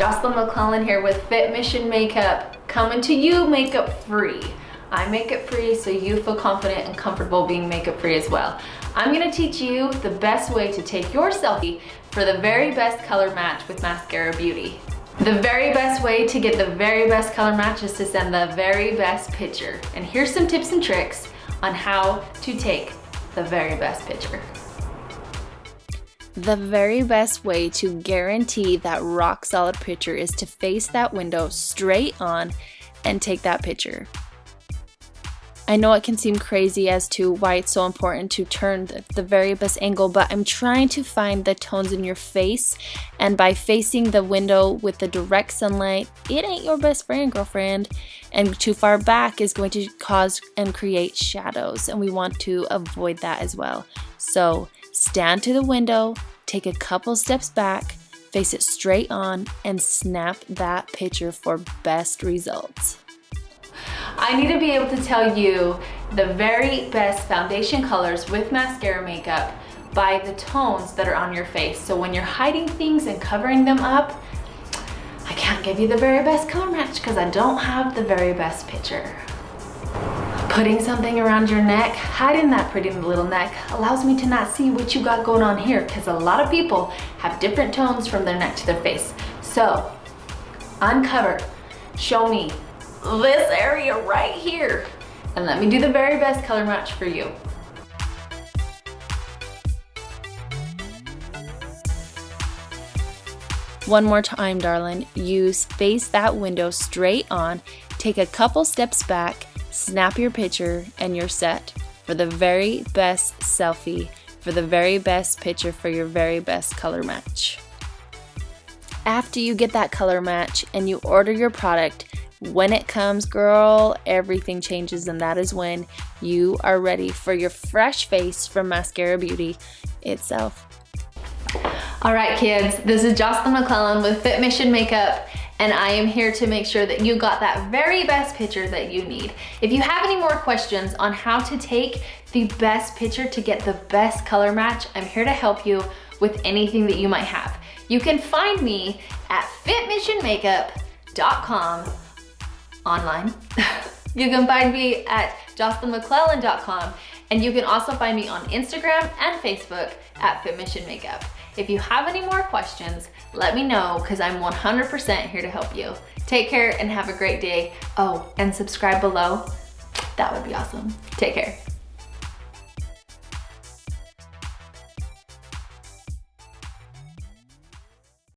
Jocelyn McClellan here with Fit Mission Makeup, coming to you makeup free. I'm makeup free, so you feel confident and comfortable being makeup free as well. I'm gonna teach you the best way to take your selfie for the very best color match with Maskcara Beauty. The very best way to get the very best color match is to send the very best picture. And here's some tips and tricks on how to take the very best picture. The very best way to guarantee that rock solid picture is to face that window straight on and take that picture. I know it can seem crazy as to why it's so important to turn the very best angle, but I'm trying to find the tones in your face, and by facing the window with the direct sunlight, it ain't your best friend, girlfriend, and too far back is going to cause and create shadows, and we want to avoid that as well. So stand to the window, take a couple steps back, face it straight on, and snap that picture for best results. I need to be able to tell you the very best foundation colors with mascara makeup by the tones that are on your face. So when you're hiding things and covering them up, I can't give you the very best color match because I don't have the very best picture. Putting something around your neck, hiding that pretty little neck, allows me to not see what you got going on here, because a lot of people have different tones from their neck to their face. So uncover, show me this area right here, and let me do the very best color match for you. One more time, darling. You face that window straight on, take a couple steps back, snap your picture, and you're set for the very best selfie, for the very best picture, for your very best color match. After you get that color match and you order your product, when it comes, girl, everything changes, and that is when you are ready for your fresh face from Maskcara Beauty itself. All right, kids, this is Jocelyn McClellan with Fit Mission Makeup, and I am here to make sure that you got that very best picture that you need. If you have any more questions on how to take the best picture to get the best color match, I'm here to help you with anything that you might have. You can find me at fitmissionmakeup.com online. You can find me at jocelynmcclellan.com, and you can also find me on Instagram and Facebook at Fit Mission Makeup. If you have any more questions, let me know, because I'm 100% here to help you. Take care and have a great day. Oh, and subscribe below. That would be awesome. Take care.